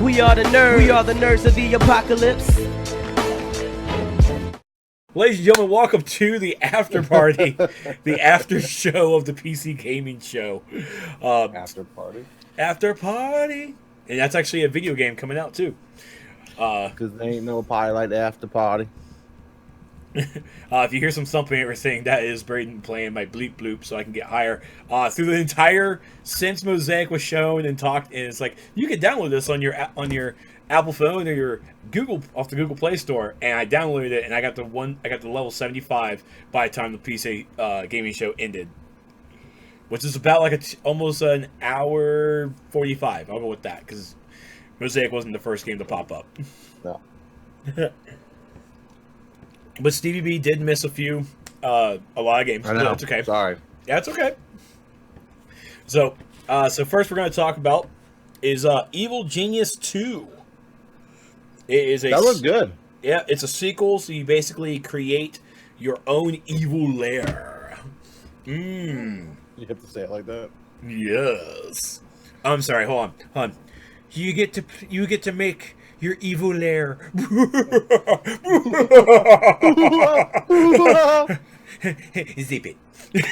We are the nerds. We are the nerds of the apocalypse. Ladies and gentlemen, welcome to the after party, the after show of the PC Gaming Show. After party? After party. And that's actually a video game coming out, too. Because there ain't no party like the after party. If you hear some thumping or everything, that is Braden playing my bleep bloop so I can get higher. Through the entire, since Mosaic was shown and talked, and it's like, you can download this on your Apple phone or your Google, off the Google Play Store, and I downloaded it, and I got the level 75 by the time the PC Gaming Show ended. Which is about like almost an hour 45. I'll go with that, because Mosaic wasn't the first game to pop up. No. But Stevie B did miss a lot of games. I know. That's okay. Sorry. Yeah, it's okay. So first we're going to talk about is Evil Genius 2. It is That looks good. Yeah, it's a sequel, so you basically create your own evil lair. You have to say it like that. Yes. I'm sorry. Hold on. You get to make your evil lair. Zip it. I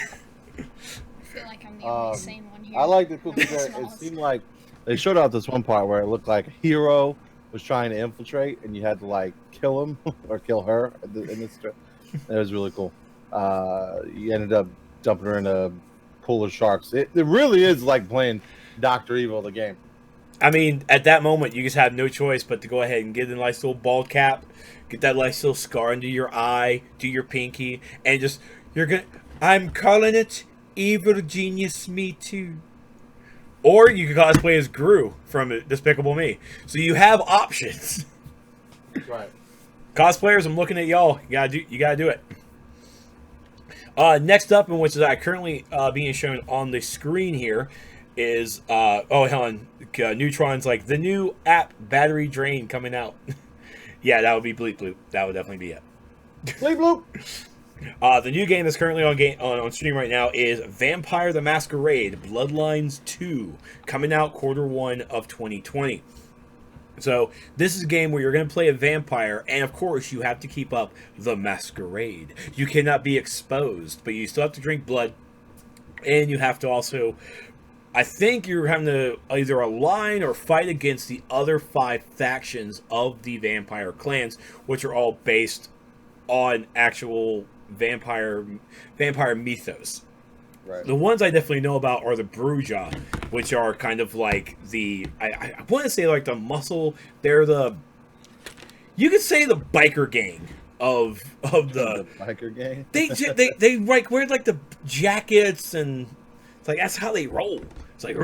feel like I'm the only sane one here. I like the cookie there. It seemed like they showed out this one part where it looked like a hero was trying to infiltrate, and you had to like kill him or kill her. In this, it was really cool. You ended up dumping her in a pool of sharks. It really is like playing Dr. Evil, the game. I mean, at that moment, you just have no choice but to go ahead and get a nice little bald cap, get that nice little scar under your eye, do your pinky, and just, I'm calling it Evil Genius Me Too. Or you could cosplay as Gru from Despicable Me. So you have options. Right. Cosplayers, I'm looking at y'all. You gotta do it. Next up, and which is currently being shown on the screen here, is Neutron's like the new app Battery Drain coming out. Yeah, that would be Bleep Bloop. That would definitely be it. Bleep Bloop. The new game that's currently on stream right now is Vampire the Masquerade Bloodlines 2, coming out Q1 of 2020. So this is a game where you're going to play a vampire, and of course you have to keep up the masquerade. You cannot be exposed, but you still have to drink blood, and you have to also, I think you're having to either align or fight against the other 5 factions of the vampire clans, which are all based on actual vampire mythos. Right. The ones I definitely know about are the Bruja, which are kind of like the I want to say like the muscle. They're you could say the biker gang of the biker gang. They like wear like the jackets, and it's like that's how they roll. It's like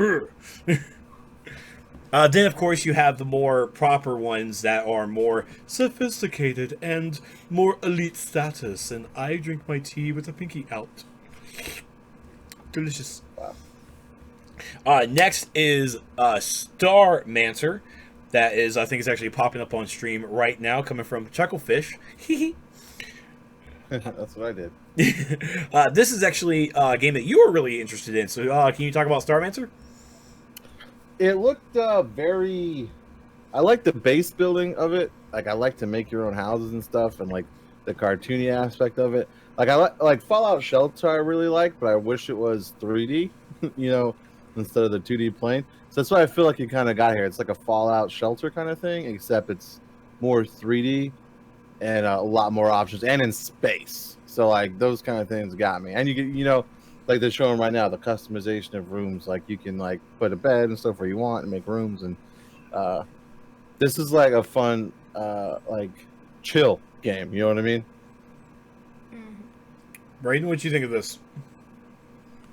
then of course you have the more proper ones that are more sophisticated and more elite status, and I drink my tea with a pinky out. Delicious. Wow. Next is Star Mancer. That is, I think it's actually popping up on stream right now, coming from Chucklefish. That's what I did. This is actually a game that you were really interested in. So can you talk about Star Mancer? It looked very... I like the base building of it. Like, I like to make your own houses and stuff, and like the cartoony aspect of it. Like, I like Fallout Shelter I really like, but I wish it was 3D, instead of the 2D plane. So that's why I feel like you kind of got here. It's like a Fallout Shelter kind of thing, except it's more 3D and a lot more options, and in space. So like those kind of things got me. And you get, like they're showing right now, the customization of rooms. Like you can like put a bed and stuff where you want and make rooms. And this is like a fun, like chill game. You know what I mean? Brayden, what do you think of this?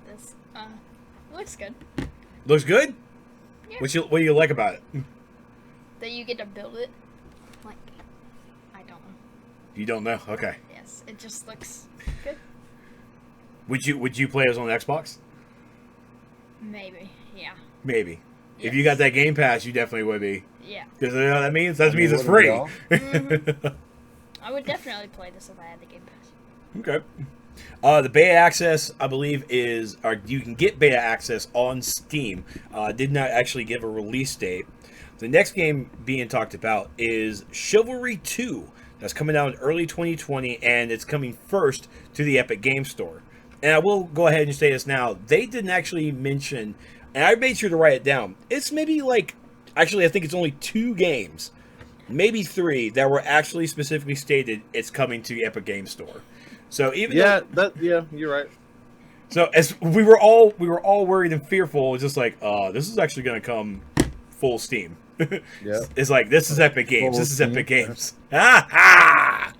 This looks good. Looks good? Yeah. What do you like about it? That you get to build it. Like, I don't know. You don't know? Okay. Yes, it just looks good. Would you play this on Xbox? Maybe, yeah. Maybe. Yes. If you got that Game Pass, you definitely would be. Yeah. Because you know what that means? That means it's free. Mm-hmm. I would definitely play this if I had the Game Pass. Okay. The beta access, I believe, or you can get beta access on Steam. Did not actually give a release date. The next game being talked about is Chivalry 2. That's coming out in early 2020, and it's coming first to the Epic Game Store. And I will go ahead and say this now. They didn't actually mention, and I made sure to write it down. It's maybe actually, I think it's only 2 games, maybe 3, that were actually specifically stated it's coming to the Epic Game Store. So even you're right. So as we were all worried and fearful, it's just like, this is actually going to come full Steam. Yeah. It's like, this is Epic Games. Full This is Steam. Epic Games. Ha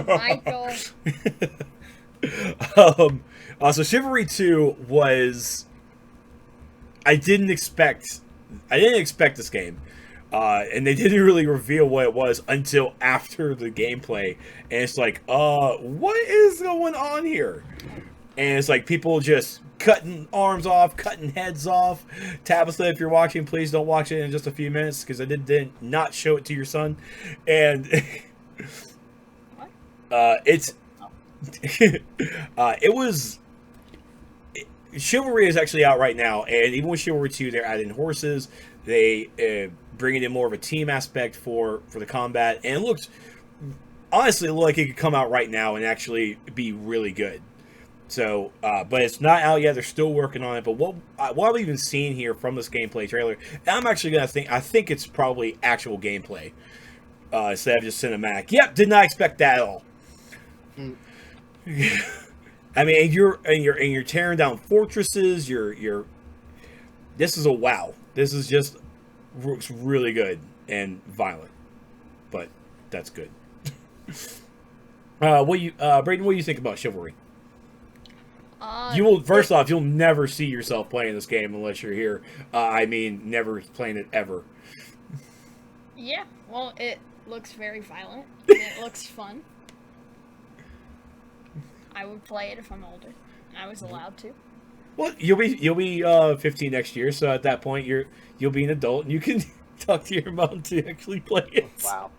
Michael. So Chivalry 2 was, I didn't expect this game. And they didn't really reveal what it was until after the gameplay. And it's like, what is going on here? And it's like people just cutting arms off, cutting heads off. Tabitha, if you're watching, please don't watch it in just a few minutes, because I did not show it to your son. And it's it was Chivalry is actually out right now, and even with Chivalry 2, they're adding horses. They bringing in more of a team aspect for the combat, and it honestly looked like it could come out right now and actually be really good. So, but it's not out yet. They're still working on it. But what I've even seen here from this gameplay trailer, I'm actually gonna think it's probably actual gameplay instead of just cinematic. Yep, did not expect that at all. I mean, and you're tearing down fortresses. This is a wow. This is just really good and violent, but that's good. Braden, what do you think about Chivalry? First off, you'll never see yourself playing this game unless you're here. I mean, never playing it ever. Yeah, well, it looks very violent. And it looks fun. I would play it if I'm older. I was allowed to. Well, you'll be 15 next year, so at that point you'll be an adult and you can talk to your mom to actually play it. Wow.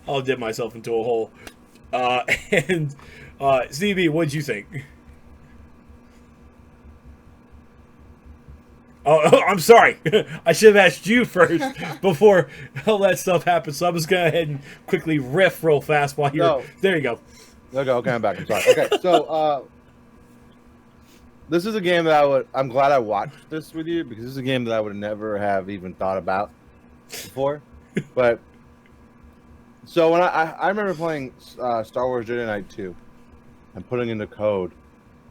I'll dip myself into a hole. And Stevie B, what'd you think? Oh, I'm sorry. I should have asked you first before all that stuff happened. So I'm just going to go ahead and quickly riff real fast while you're... No. There you go. Okay, I'm back. I'm sorry. Okay, so this is a game that I'm glad I watched this with you, because this is a game that I would never have even thought about before. But so when I remember playing Star Wars Jedi Knight 2 and putting in the code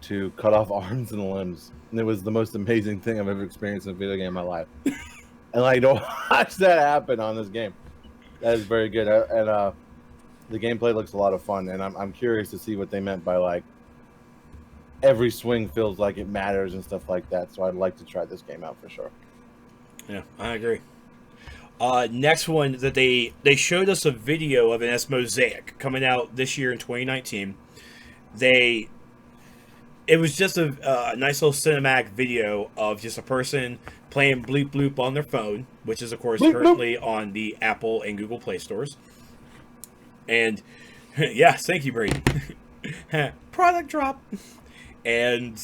to cut off arms and limbs, and it was the most amazing thing I've ever experienced in a video game in my life. And like, to watch that happen on this game, that is very good. And the gameplay looks a lot of fun, and I'm curious to see what they meant by like every swing feels like it matters and stuff like that. So I'd like to try this game out for sure. Yeah, I agree. Next one that they showed us a video of, an S Mosaic coming out this year in 2019. It was just a nice little cinematic video of just a person playing Bleep Bloop on their phone, which is of course Bloop, currently on the Apple and Google Play stores. And yes, thank you, Brady. Product drop. And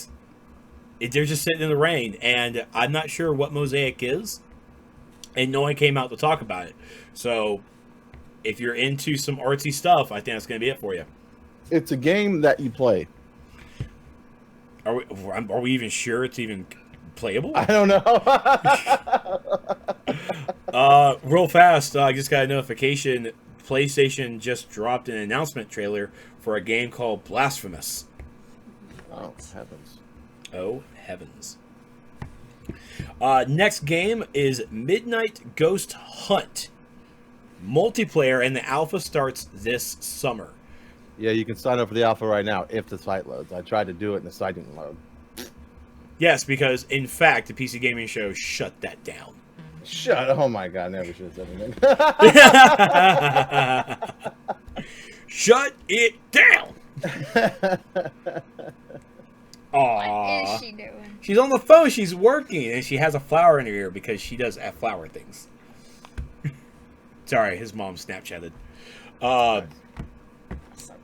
they're just sitting in the rain, and I'm not sure what Mosaic is, and no one came out to talk about it. So if you're into some artsy stuff, I think that's going to be it for you. It's a game that you play. Are we even sure it's even playable? I don't know. Real fast, I just got a notification. PlayStation just dropped an announcement trailer for a game called Blasphemous. Oh, heavens. Oh, heavens. Next game is Midnight Ghost Hunt. Multiplayer, and the alpha starts this summer. Yeah, you can sign up for the alpha right now if the site loads. I tried to do it and the site didn't load. Yes, because in fact, the PC Gaming Show shut that down. Shut! Oh my god, never should have said anything. Shut it down! What is she doing? She's on the phone, she's working, and she has a flower in her ear because she does flower things. Sorry, his mom Snapchatted. So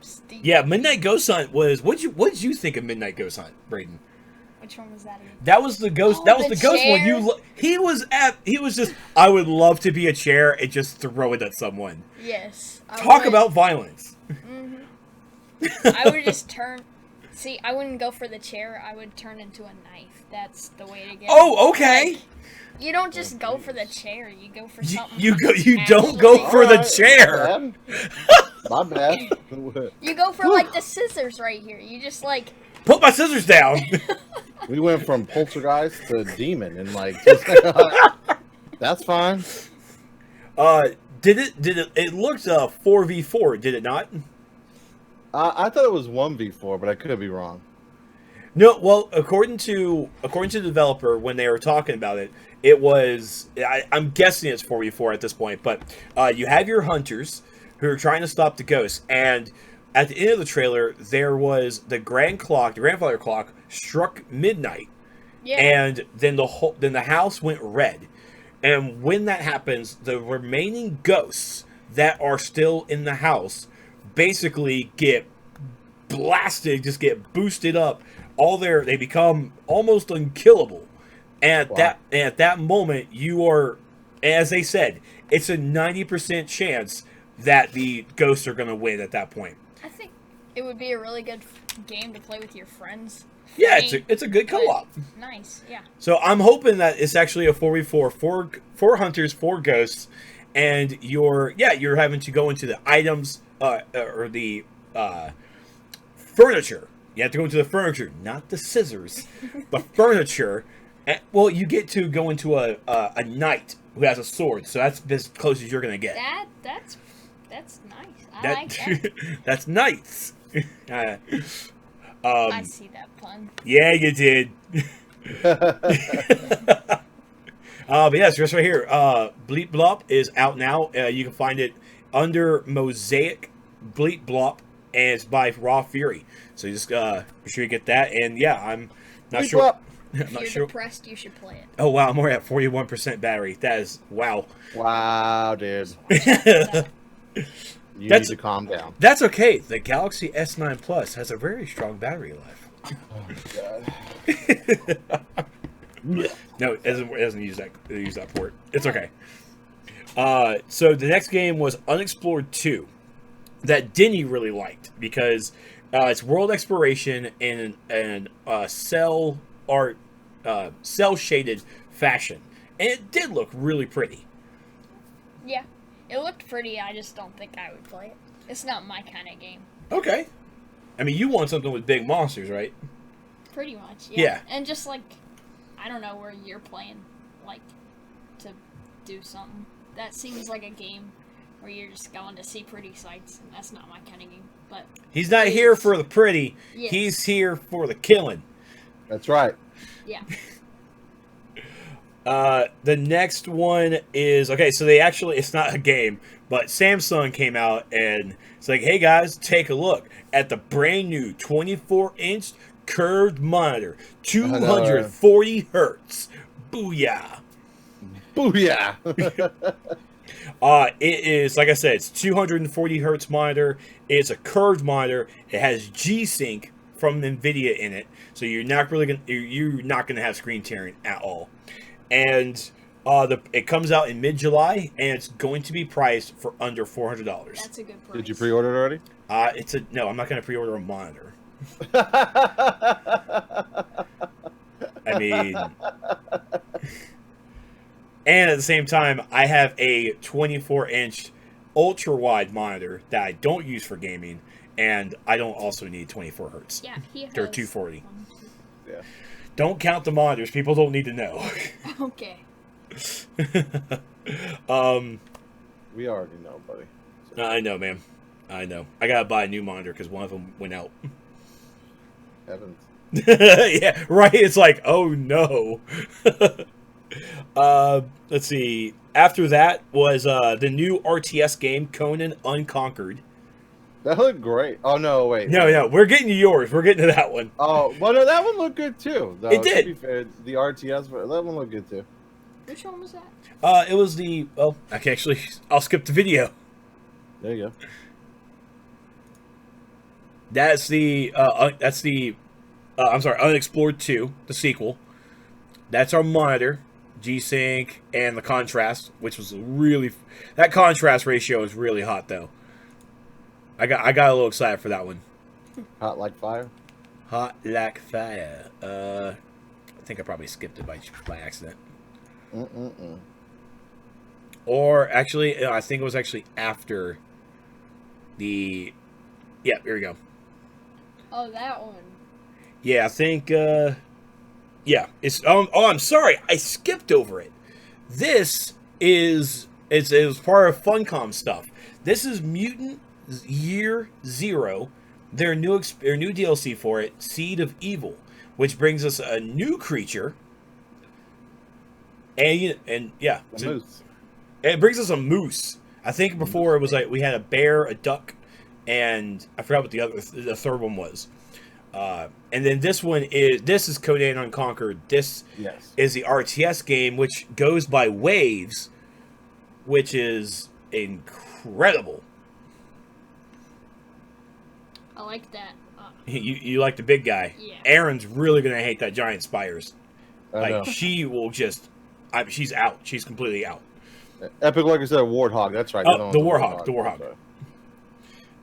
Steve. Yeah, Midnight Ghost Hunt was. What did you think of Midnight Ghost Hunt, Braden? Which one was that again? That was the ghost. Oh, that was the the ghost one. chair? He was just. I would love to be a chair and just throw it at someone. Yes. Talk about violence. I would just turn. See, I wouldn't go for the chair. I would turn into a knife. That's the way to get. Oh, okay. Like, you don't just go for the chair. You go for something. You don't go actually- for the chair. My bad. You go for like the scissors right here. You just like. Put my scissors down. We went from poltergeist to demon, and like, that's fine. Did it looked 4v4, did it not? I thought it was 1v4, but I could be wrong. No, well, according to the developer, when they were talking about it, it was. I'm guessing it's 4v4 at this point, but you have your hunters who are trying to stop the ghosts, and at the end of the trailer, there was the grandfather clock struck midnight, Yeah. and then the house went red, and when that happens, the remaining ghosts that are still in the house basically get blasted, just get boosted up. They become almost unkillable. And at that moment, you are, as they said, it's a 90% chance that the ghosts are going to win at that point. I think it would be a really good game to play with your friends. Yeah, Funny, it's a good co-op. Nice, yeah. So I'm hoping that it's actually a 4v4, four hunters, 4 ghosts, and you're having to go into the items or the furniture. You have to go into the furniture, not the scissors, the furniture. And, well, you get to go into a knight who has a sword, so that's as close as you're gonna get. That's nice. I like that. That's nice. I see that pun. Yeah, you did. But yes, just right here. Bleep Blop is out now. You can find it under Mosaic Bleep Blop, and it's by Raw Fury. So you just be sure you get that. And yeah, I'm not Bleep sure. Blop. I'm If not you're sure. depressed, you should play it. Oh wow, I'm already at 41% battery. That is wow. Wow, dude. You That's- need to calm down. That's okay. The Galaxy S9 Plus has a very strong battery life. Oh, God. No, it doesn't use that port. It's okay. So the next game was Unexplored 2, that Denny really liked because it's world exploration in cell shaded fashion, and it did look really pretty. Yeah, it looked pretty. I just don't think I would play it. It's not my kind of game. Okay, I mean you want something with big monsters, right? Pretty much, Yeah. yeah. And just like, I don't know where you're playing, like, to do something. That seems like a game where you're just going to see pretty sights, and that's not my kind of game. But He's not here for the pretty. Yes. He's here for the killing. That's right. yeah, The next one is okay. So it's not a game, but Samsung came out and it's like, hey guys, take a look at the brand new 24-inch curved monitor, 240 hertz. Booyah! Booyah. It is, like I said, it's 240 hertz monitor. It's a curved monitor. It has G-Sync from NVIDIA in it, so you're not gonna have screen tearing at all. And it comes out in mid-July, and it's going to be priced for under $400. that's a good price. Did you pre-order it already? No, I'm not gonna pre-order a monitor. I mean, and at the same time, I have a 24-inch ultra-wide monitor that I don't use for gaming, and I don't also need 24 hertz. Yeah, he has. Or 240. Yeah. Don't count the monitors. People don't need to know. Okay. We already know, buddy. I know, man. I know. I gotta buy a new monitor because one of them went out. Heavens. Yeah, right. It's like, oh no. Let's see. After that was the new RTS game, Conan Unconquered. That looked great. Oh, no, wait. No, we're getting to yours. We're getting to that one. Oh, well, no, that one looked good, too. Though, It did. To be fair, the RTS, that one looked good, too. Which one was that? It was the... Well, I can actually... I'll skip the video. There you go. That's the... I'm sorry, Unexplored 2, the sequel. That's our monitor, G-Sync, and the contrast, which was really... That contrast ratio is really hot, though. I got a little excited for that one. Hot like fire. Hot like fire. I think I probably skipped it by accident. Or actually, I think it was actually after the... Yeah, here we go. Oh, that one. Yeah, I think... Yeah, it's... I'm sorry. I skipped over it. This is... It was part of Funcom stuff. This is Mutant Year Zero. Their new DLC for it, Seed of Evil, which brings us a new creature. And yeah, A moose. it brings us a moose. I think before it was like we had a bear, a duck, and I forgot what the third one was. And then this is Conan Unconquered. This is the RTS game, which goes by waves, which is incredible. I like that. You like the big guy. Yeah. Aaron's really gonna hate that giant spiders. I know. She will just... she's out. She's completely out. Epic, like I said, Warthog. That's right. Oh, the Warhawk. The Warhawk. Right.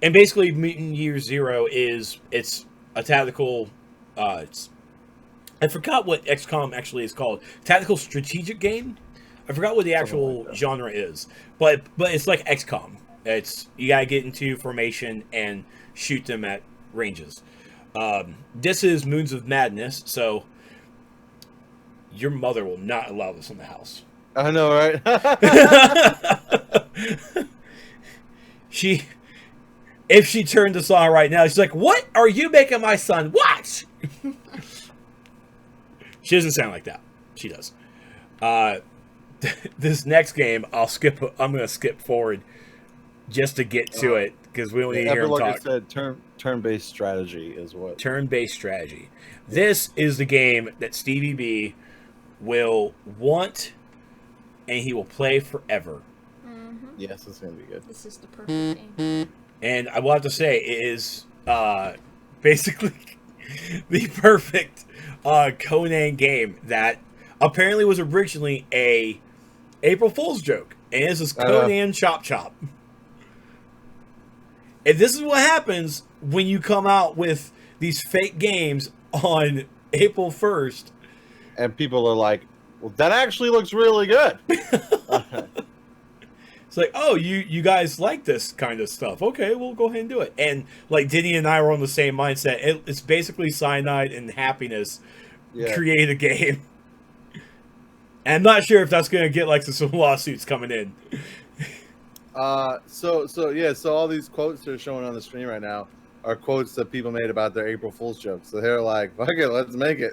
And basically, Mutant Year Zero it's a tactical... I forgot what XCOM actually is called. Tactical strategic game? I forgot what the actual genre is. But it's like XCOM. You gotta get into formation and shoot them at ranges. This is Moons of Madness, so your mother will not allow this in the house. I know, right? If she turned this on right now, she's like, "What are you making my son watch?" She doesn't sound like that. She does. This next game, I'm gonna skip forward just to get to it because we don't need to hear him like talk. I said, turn-based strategy is what. Turn-based strategy. This is the game that Stevie B will want, and he will play forever. Mm-hmm. Yes, it's gonna be good. This is the perfect game. And I will have to say, it is basically the perfect Conan game that apparently was originally a April Fool's joke. And this is Conan Chop Chop. And this is what happens when you come out with these fake games on April 1st. And people are like, well, that actually looks really good. It's like, oh, you guys like this kind of stuff. Okay, we'll go ahead and do it. And like Diddy and I were on the same mindset. It's basically cyanide and happiness. Yeah. Create a game. And I'm not sure if that's going to get like some lawsuits coming in. So all these quotes that are showing on the screen right now are quotes that people made about their April Fool's jokes. So they're like, fuck it, let's make it.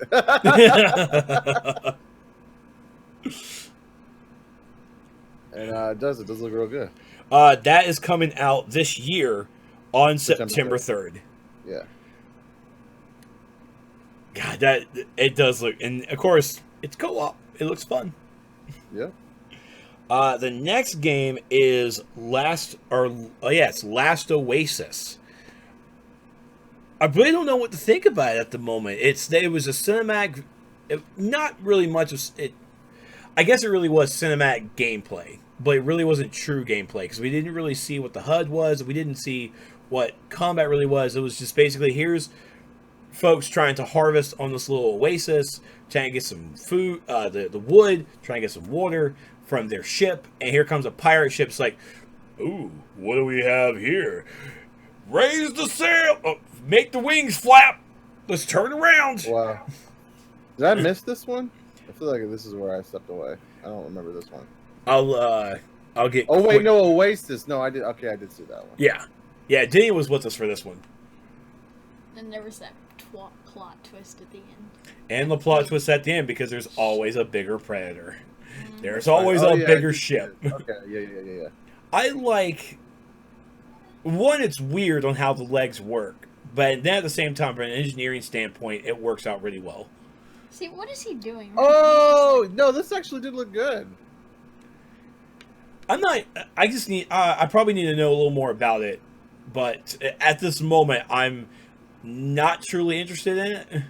And it does look real good. That is coming out this year on September 3rd. Yeah. God, it does look, and of course it's co-op. It looks fun. Yeah. The next game is it's Last Oasis. I really don't know what to think about it at the moment. It was a cinematic, not really much of it. I guess it really was cinematic gameplay, but it really wasn't true gameplay because we didn't really see what the HUD was. We didn't see what combat really was. It was just basically here's folks trying to harvest on this little oasis, trying to get some food, the wood, trying to get some water from their ship, and here comes a pirate ship. It's like, ooh, what do we have here? Raise the sail, make the wings flap. Let's turn around. Wow. Did I miss this one? I feel like this is where I stepped away. I don't remember this one. I'll get. Oh wait, no, Oasis. No, I did. Okay, I did see that one. Yeah, Danny was with us for this one. And there was that plot twist at the end. And the plot twist at the end because there's always a bigger predator. There's always a bigger ship. Okay, yeah. I like. One, it's weird on how the legs work, but then at the same time, from an engineering standpoint, it works out really well. See, what is he doing? Oh no, this actually did look good. I'm not. I just need. I probably need to know a little more about it, but at this moment, I'm not truly interested in it.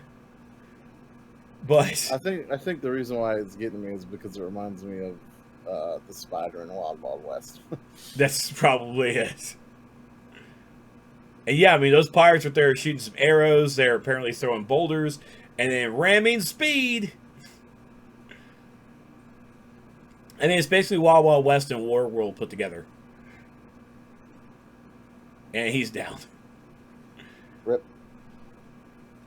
But I think the reason why it's getting me is because it reminds me of the spider in Wild Wild West. that's probably it. And yeah, I mean, those pirates are there shooting some arrows. They're apparently throwing boulders, and then ramming speed. I mean, it's basically Wild Wild West and War World put together. And he's down. Rip.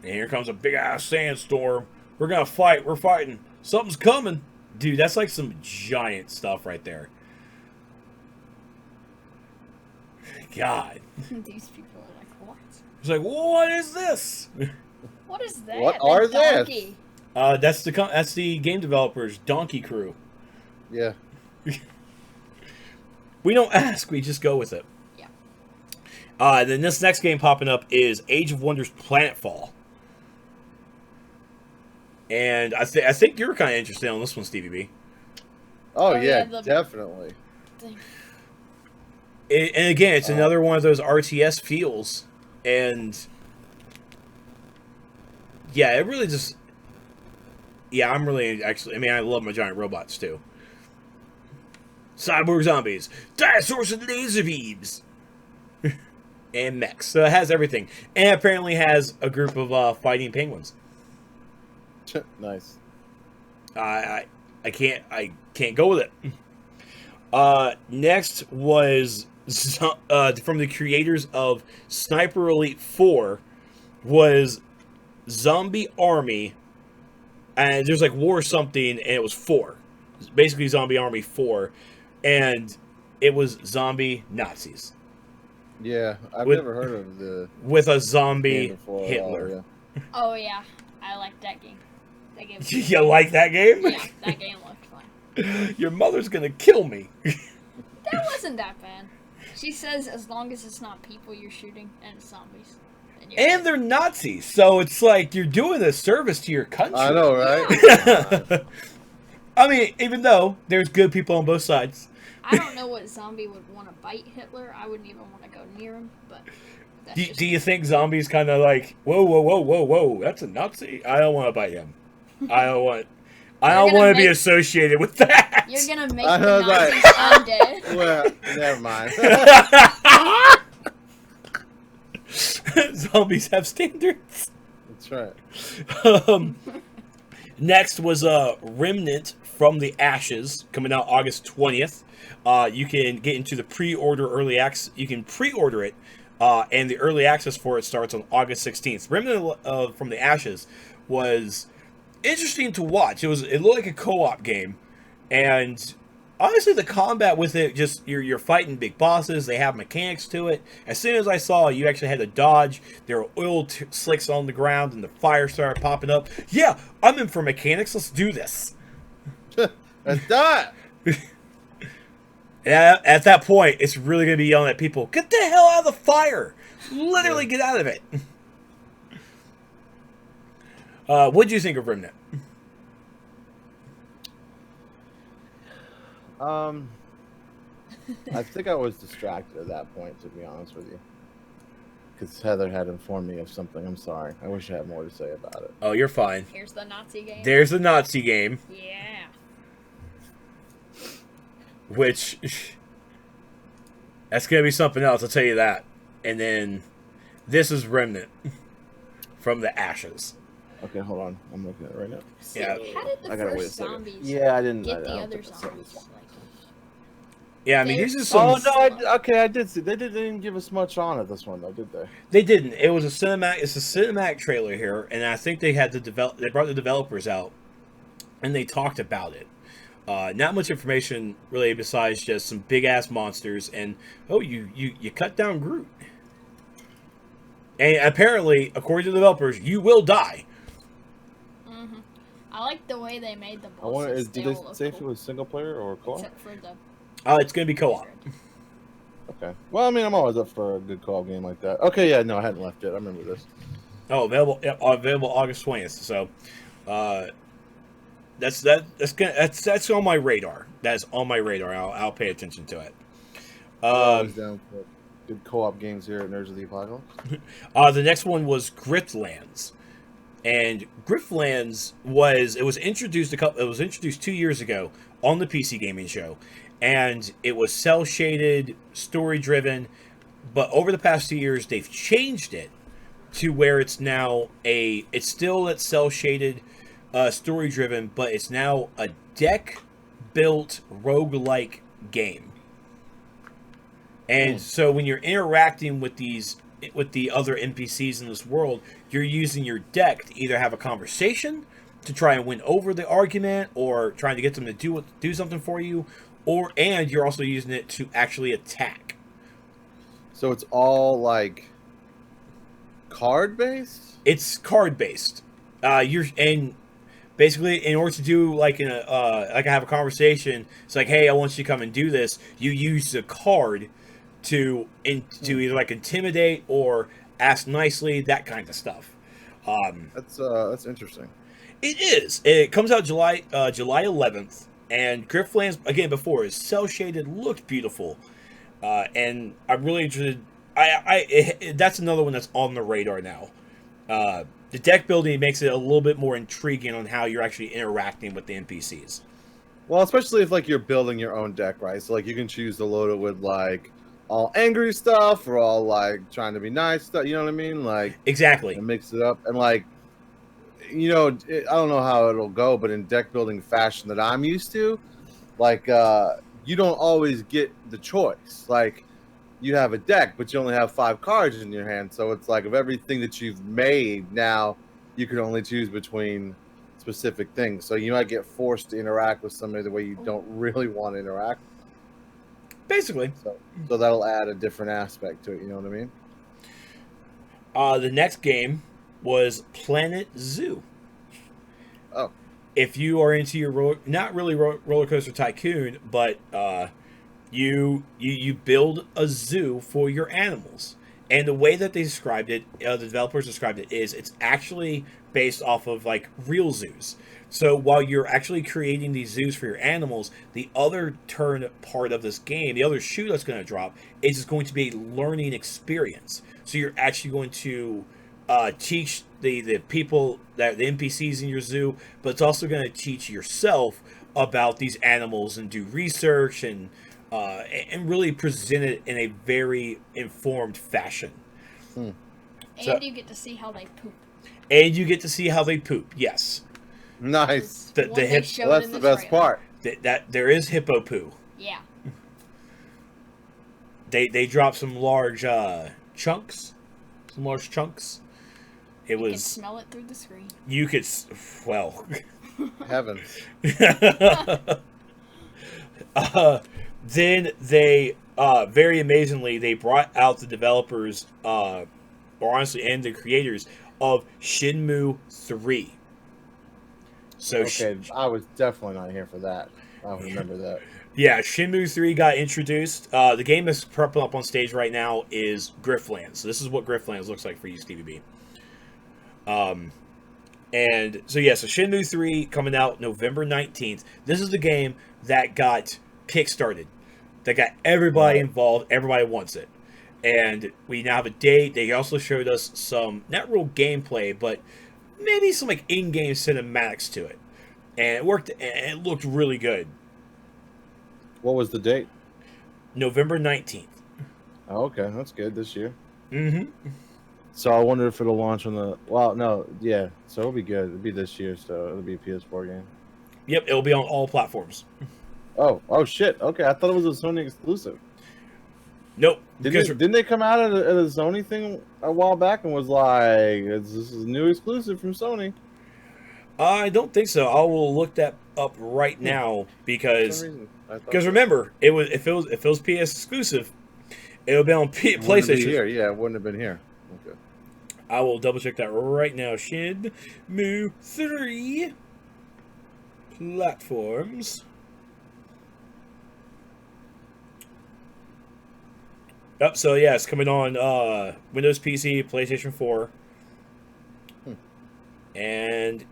And here comes a big-ass sandstorm. We're gonna fight. We're fighting. Something's coming. Dude, that's like some giant stuff right there. God. These people are like, what? It's like, what is this? What is that? What The are donkey. That's the game developers, Donkey Crew. Yeah. We don't ask, we just go with it. Yeah. Then this next game popping up is Age of Wonders Planetfall. And I think you're kind of interested on this one, Stevie B. Oh, Oh, yeah, yeah, definitely. And again, it's another one of those RTS feels. And yeah, it really just... Yeah, I'm really actually... I mean, I love my giant robots, too. Cyborg zombies, dinosaurs and laser beams, and mechs. So it has everything. And it apparently has a group of fighting penguins. Nice. I can't go with it. Next was from the creators of Sniper Elite 4 was Zombie Army, and there's like War something, and it was 4. Basically Zombie Army 4, and it was zombie Nazis. Yeah, I've With- never heard of the With a game zombie before. Hitler. Oh, yeah. I like that game. That game. You like that game? Yeah, that game looked fun. Your mother's gonna kill me. That wasn't that bad. She says as long as it's not people you're shooting and it's zombies. Then you're And good. they're Nazis, so it's like you're doing a service to your country. I know, right? I mean, even though there's good people on both sides. I don't know what zombie would want to bite Hitler. I wouldn't even want to go near him, but that's just Do you think zombies kind of like, whoa, that's a Nazi? I don't want to bite him. I don't want gonna to be make- associated with that. You're gonna make I the was like- Nazis undead. Well, never mind. Zombies have standards. That's right. Next was Remnant from the Ashes, coming out August 20th. You can get into the pre-order early access. You can pre-order it, and the early access for it starts on August 16th. Remnant from the Ashes was interesting to watch. It looked like a co-op game, and honestly, the combat with it, just you're fighting big bosses. They have mechanics to it. As soon as I saw you actually had to dodge, there were oil slicks on the ground, and the fire started popping up. Yeah, I'm in for mechanics. Let's do this. Let's die. And at that point, it's really going to be yelling at people, get the hell out of the fire! Literally get out of it! What did you think of Remnant? I think I was distracted at that point, to be honest with you. Because Heather had informed me of something. I'm sorry. I wish I had more to say about it. Oh, you're fine. Here's the Nazi game. There's the Nazi game, Yeah. which... That's going to be something else, I'll tell you that. And then, this is Remnant from the Ashes. Okay, hold on. I'm looking at it right now. See, Yeah. how did the I gotta wait a first second. zombies Yeah, I didn't. get I the don't other think I saw zombies? this one. Like, Yeah, I mean, these are Oh some... no! I did see. They didn't give us much on it. This one though, did they? They didn't. It was a cinematic. It's a cinematic trailer here, and I think they had to develop. They brought the developers out, and they talked about it. Not much information really, besides just some big ass monsters, and you cut down Groot, and apparently, according to the developers, you will die. I like the way they made the bosses. I wonder. Did they all look say if it cool, was single player or co-op? except for the It's going to be co-op. lizard. Okay. Well, I mean, I'm always up for a good co-op game like that. Okay, yeah, no, I hadn't left yet. I remember this. Oh, available August 20th. So, Uh, that's on my radar. That's on my radar. I'll pay attention to it. Always down for good co-op games here at Nerds of the Apocalypse. The next one was Griftlands, and Griftlands was introduced It was introduced 2 years ago on the PC Gaming Show, and it was cell shaded, story driven. But over the past 2 years, they've changed it to where it's now it's still that cell shaded, story driven, but it's now a deck built roguelike game. And so when you're interacting with the other NPCs in this world, you're using your deck to either have a conversation to try and win over the argument, or trying to get them to do something for you, and you're also using it to actually attack. So it's all like card based? It's card based. And basically, in order to do like I have a conversation, it's like, hey, I want you to come and do this. You use the card to either like intimidate or ask nicely, that kind of stuff. That's interesting. It is. It comes out July 11th, and Griftlands, again, before, is cell shaded, looked beautiful, and I'm really interested. That's another one that's on the radar now. The deck building makes it a little bit more intriguing on how you're actually interacting with the NPCs. Well, especially if like you're building your own deck, right? So like you can choose to load it with like all angry stuff or all like trying to be nice stuff. You know what I mean? Like Exactly. and mix it up and like, you know, I don't know how it'll go, but in deck building fashion that I'm used to, like you don't always get the choice. Like you have a deck, but you only have 5 cards in your hand. So it's like of everything that you've made, now you can only choose between specific things. So you might get forced to interact with somebody the way you don't really want to interact. Basically. So that'll add a different aspect to it. You know what I mean? The next game was Planet Zoo. Oh. If you are into your not really roller coaster tycoon, but you build a zoo for your animals, and the way that they described it, the developers described it, is it's actually based off of like real zoos. So while you're actually creating these zoos for your animals, the other part of this game, the other shoe that's going to drop, is going to be a learning experience. So you're actually going to teach the people, that the NPCs in your zoo, but it's also going to teach yourself about these animals and do research and really present it in a very informed fashion. And you get to see how they poop. And you get to see how they poop. Yes. Nice. That's the best part. That there is hippo poo. Yeah. They dropped some large chunks. Some large chunks. You could smell it through the screen. You could, well. Heavens. Then they, very amazingly, they brought out the developers, or honestly, and the creators of Shenmue 3. So okay, I was definitely not here for that. I remember that. Yeah, Shenmue 3 got introduced. The game that's prepping up on stage right now is Griftlands. So this is what Griftlands looks like for you, Stevie B. And so yeah, so Shenmue 3 coming out November 19th. This is the game that got kickstarted, that got everybody involved. Everybody wants it. And we now have a date. They also showed us some, not real gameplay, but maybe some like in-game cinematics to it. And it worked, and it looked really good. What was the date? November 19th. Oh, okay, that's good this year. Mm-hmm. So I wonder if it'll launch on the... Well, no, yeah. So it'll be good. It'll be this year, so it'll be a PS4 game. Yep, it'll be on all platforms. Oh shit. Okay, I thought it was a Sony exclusive. Nope. Didn't they come out at a Sony thing a while back and was like, this is a new exclusive from Sony? I don't think so. I will look that up right now because remember, if it was PS exclusive, it would be on PlayStation. Here. Yeah, it wouldn't have been here. Okay. I will double check that right now. Shenmue 3 platforms. Yep, so yeah, it's coming on Windows PC, PlayStation 4. And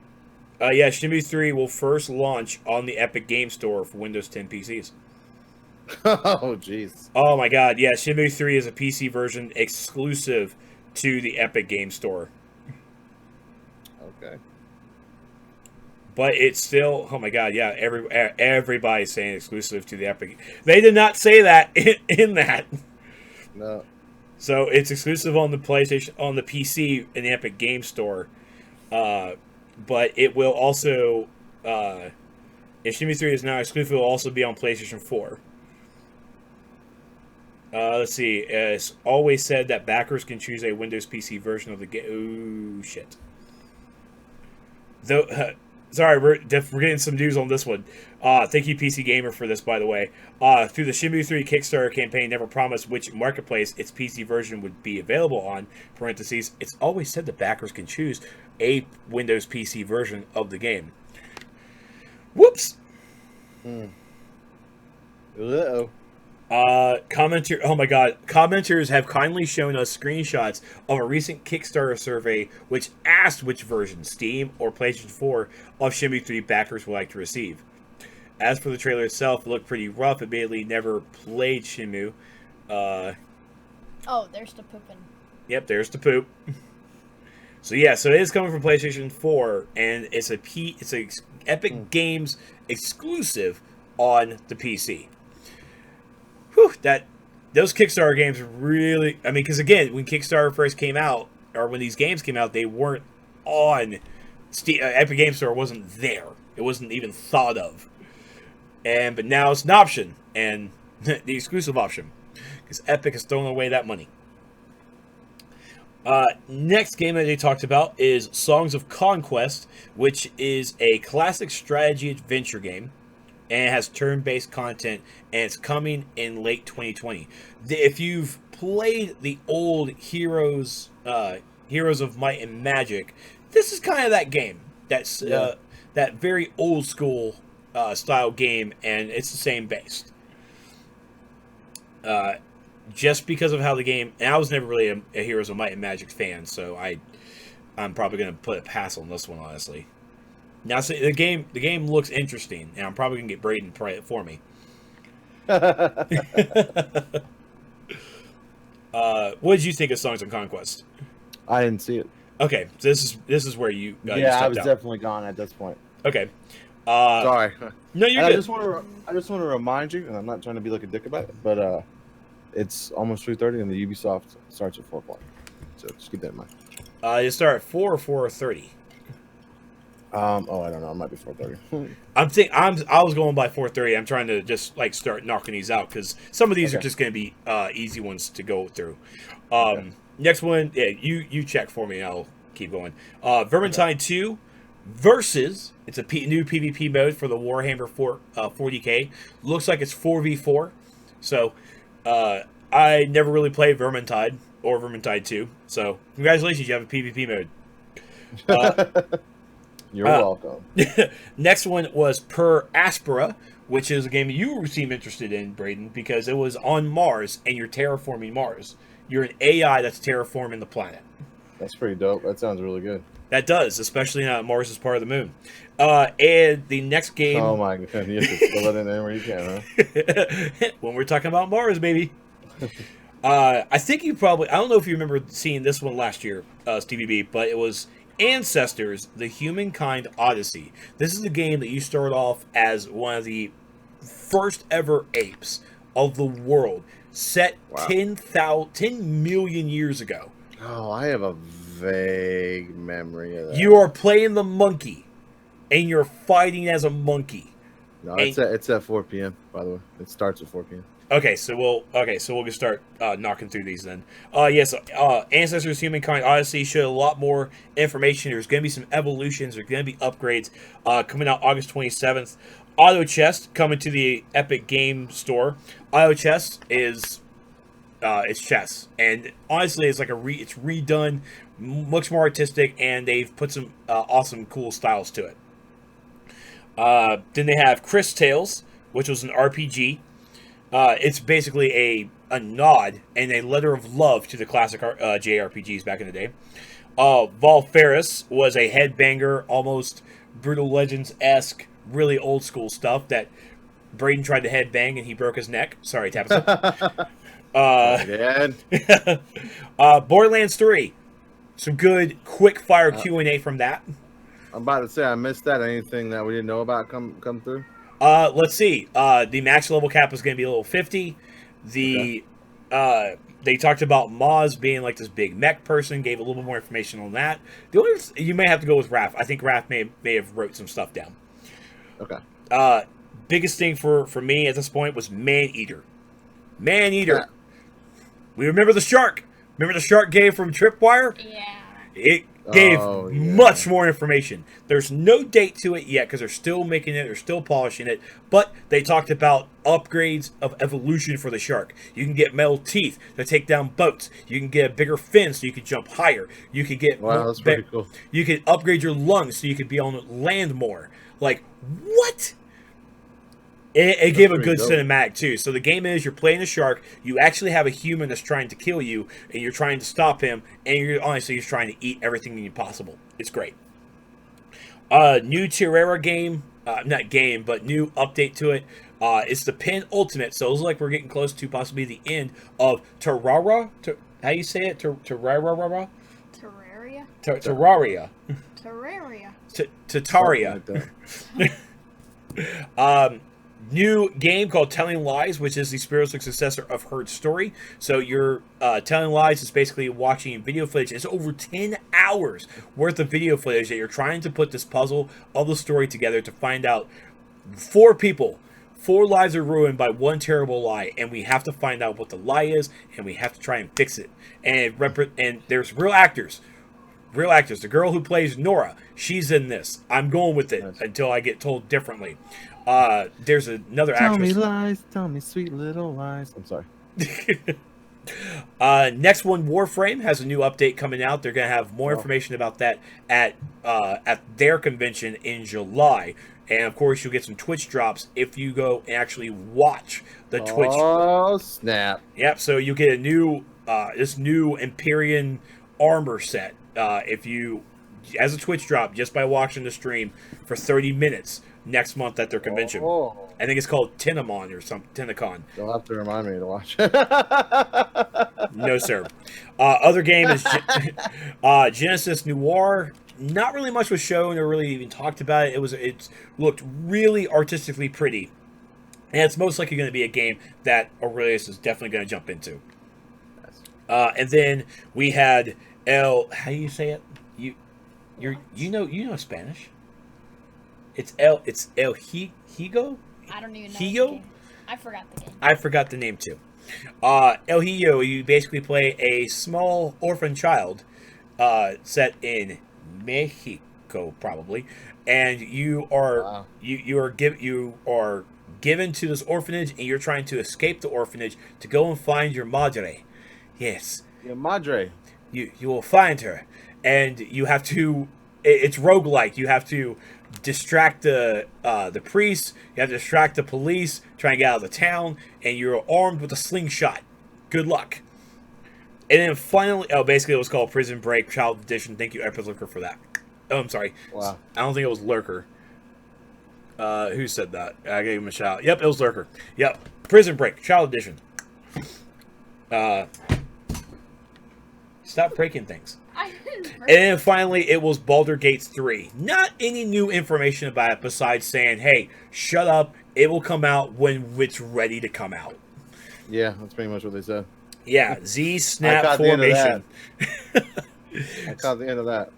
Yeah, Shenmue 3 will first launch on the Epic Game Store for Windows 10 PCs. Oh, jeez. Oh my god, yeah, Shenmue 3 is a PC version exclusive to the Epic Game Store. Okay. But it's still, oh my god, yeah, everybody's saying exclusive to the Epic. They did not say that in that. No. So it's exclusive on the PlayStation, on the PC in the Epic Game Store. But it will also, if Shenmue 3 is now exclusive, it will also be on PlayStation 4. Let's see. It's always said that backers can choose a Windows PC version of the game. Ooh, shit. Though, sorry, we're getting some news on this one. Thank you, PC Gamer, for this, by the way. Through the Shenmue 3 Kickstarter campaign, never promised which marketplace its PC version would be available on. Parentheses. It's always said that backers can choose a Windows PC version of the game. Whoops. Uh-oh. Oh my god. Commenters have kindly shown us screenshots of a recent Kickstarter survey which asked which version, Steam or PlayStation 4, of Shenmue 3 backers would like to receive. As for the trailer itself, it looked pretty rough. Admittedly, never played Shenmue. Oh, there's the pooping. Yep, there's the poop. So yeah, so it is coming from PlayStation 4, and it's a Epic Games exclusive on the PC. Whew, those Kickstarter games really, I mean, because again, when Kickstarter first came out, or when these games came out, they weren't on Epic Games Store wasn't there. It wasn't even thought of. But now it's an option, and the exclusive option, because Epic has thrown away that money. Next game that they talked about is Songs of Conquest, which is a classic strategy adventure game, and it has turn-based content, and it's coming in late 2020. If you've played the old Heroes of Might and Magic, this is kind of that game. That's that very old school style game, and it's the same based. Just because of how the game, and I was never really a Heroes of Might and Magic fan, so I'm probably going to put a pass on this one, honestly. Now, so the game looks interesting, and I'm probably going to get Braden to play it for me. What did you think of Songs of Conquest? I didn't see it. Okay, so this is where you you I was stepped out. definitely gone at this point. Okay. Sorry. No, you're I good. just want to remind you, and I'm not trying to be like a dick about it, but it's almost 3:30, and the Ubisoft starts at 4 o'clock. So just keep that in mind. You start at 4 or 4:30. I don't know. It might be 4:30. I was going by 4:30. I'm trying to just like start knocking these out because some of these are just going to be easy ones to go through. Next one, yeah, you check for me. And I'll keep going. Vermintide 2 versus it's a new PvP mode for the Warhammer 40k. Looks like it's 4v4. So I never really played Vermintide or Vermintide 2. So congratulations, you have a PvP mode. You're welcome. Next one was Per Aspera, which is a game you seem interested in, Braden, because it was on Mars and you're terraforming Mars. You're an AI that's terraforming the planet. That's pretty dope. That sounds really good. That does, especially now Mars is part of the moon. And the next game... Oh my god, you have to fill it in there where you can, huh? When we're talking about Mars, baby. I think you probably... I don't know if you remember seeing this one last year, Stevie B, but it was Ancestors, The Humankind Odyssey. This is a game that you start off as one of the first ever apes of the world, set 10 million years ago. Oh, I have a vague memory of that. You are playing the monkey, and you're fighting as a monkey. No, it's at 4 p.m. By the way, it starts at 4 p.m. Okay, so we'll just start knocking through these then. Yes, Ancestors Humankind Odyssey showed a lot more information. There's going to be some evolutions. There's going to be upgrades coming out August 27th. Auto Chest coming to the Epic Game Store. Auto Chest is it's chess, and honestly, it's like it's redone, much more artistic, and they've put some awesome, cool styles to it. Then they have Chris Tales, which was an RPG. It's basically a nod and a letter of love to the classic JRPGs back in the day. Volferis was a headbanger, almost Brutal Legends-esque, really old school stuff that Braden tried to headbang and he broke his neck. Sorry, Tabitha. Again. Borderlands 3. Some good quick fire Q&A from that. I'm about to say I missed that. Anything that we didn't know about come through? Let's see. The max level cap was going to be level 50. They talked about Moz being like this big mech person. Gave a little bit more information on that. The only you may have to go with Raph. I think Raph may have wrote some stuff down. Okay. Biggest thing for me at this point was Man-Eater. Man-Eater. Yeah. We remember the shark. Remember the shark gave from Tripwire? Yeah. It gave Oh, yeah. much more information. There's no date to it yet because they're still making it, they're still polishing it. But they talked about upgrades of evolution for the shark. You can get metal teeth to take down boats. You can get a bigger fin so you can jump higher. You can get Wow, that's pretty cool. You can upgrade your lungs so you can be on land more. Like, what? It gave a good cinematic too. So the game is you're playing a shark. You actually have a human that's trying to kill you, and you're trying to stop him. And you're honestly just trying to eat everything possible. It's great. New Terraria game, not game, but new update to it. It's the penultimate, so it looks like we're getting close to possibly the end of Terraria. How you say it? Terraria. Terraria. Terraria. Terraria. Tataria. Like New game called Telling Lies, which is the spiritual successor of Heard Story. So you're Telling Lies is basically watching video footage. It's over 10 hours worth of video footage that you're trying to put this puzzle of the story together to find out 4 lives are ruined by one terrible lie, and we have to find out what the lie is, and we have to try and fix it. And there's real actors. The girl who plays Nora, she's in this. I'm going with it until I get told differently. There's another actress. Tell me lies, tell me sweet little lies. I'm sorry. Next one, Warframe has a new update coming out. They're going to have more information about that at their convention in July. And of course, you'll get some Twitch drops if you go and actually watch the Twitch. Oh snap! Yep. So you get a new this new Empyrean armor set. If you, as a Twitch drop, just by watching the stream for 30 minutes next month at their convention. Oh. I think it's called Tenamon or something. Tenacon. You'll have to remind me to watch. No, sir. Other game is Genesis Noir. Not really much was shown or really even talked about it. It looked really artistically pretty, and it's most likely going to be a game that Aurelius is definitely going to jump into. And then we had how do you say it? You know Spanish. It's El Higo. I don't even know. Higo? I forgot the game. I forgot the name too. El Higo, you basically play a small orphan child set in Mexico, probably, and you are you are given to this orphanage, and you're trying to escape the orphanage to go and find your madre. Yes, Your madre. You will find her, and you have to. It's roguelike. You have to distract the priests. You have to distract the police. Try and get out of the town, and you're armed with a slingshot. Good luck. And then finally, basically it was called Prison Break Child Edition. Thank you, Epic Lurker, for that. Oh, I'm sorry. Wow. I don't think it was Lurker. Who said that? I gave him a shout. Yep, it was Lurker. Yep. Prison Break Child Edition. Stop breaking things. And then finally, it was Baldur's Gate 3. Not any new information about it besides saying, hey, shut up. It will come out when it's ready to come out. Yeah, that's pretty much what they said. Yeah, Z snap I formation. I caught the end of that.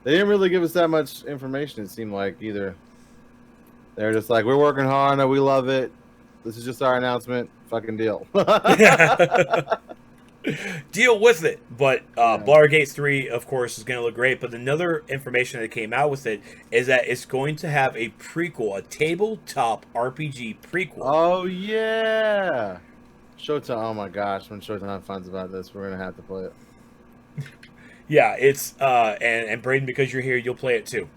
They didn't really give us that much information, it seemed like, either. They're just like, we're working hard on it. We love it. This is just our announcement. Fucking deal. Deal with it. But Baldur's Gate 3, of course, is going to look great. But another information that came out with it is that it's going to have a prequel, a tabletop RPG prequel. Oh, yeah. Showtime. Oh, my gosh. When Showtime finds about this, we're going to have to play it. Yeah, it's... and Braden, because you're here, you'll play it too.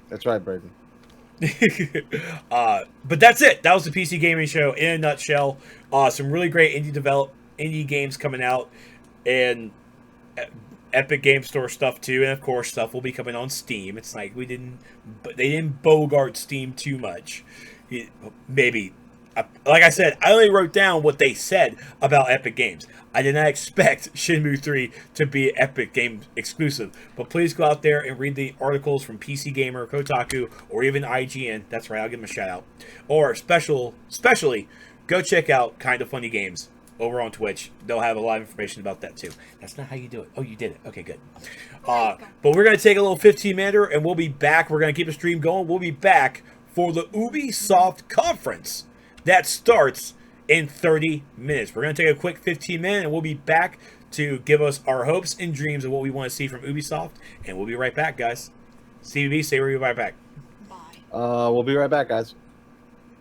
That's right, Braden. But that's it. That was the PC Gaming Show in a nutshell. Some really great indie games coming out, and Epic Game Store stuff too, and of course stuff will be coming on Steam. It's like they didn't bogart Steam too much. Maybe, like I said, I only wrote down what they said about Epic Games. I did not expect Shenmue 3 to be an Epic Games exclusive. But please go out there and read the articles from PC Gamer, Kotaku, or even IGN. That's right, I'll give them a shout out. Or especially, go check out Kinda Funny Games over on Twitch. They'll have a lot of information about that too. That's not how you do it. Oh, you did it. Okay, good. But we're going to take a little 15-minute and we'll be back. We're going to keep the stream going. We'll be back for the Ubisoft conference that starts in 30 minutes. We're going to take a quick 15-minute and we'll be back to give us our hopes and dreams of what we want to see from Ubisoft. And we'll be right back, guys. Stevie B, say we'll be right back. Bye. We'll be right back, guys.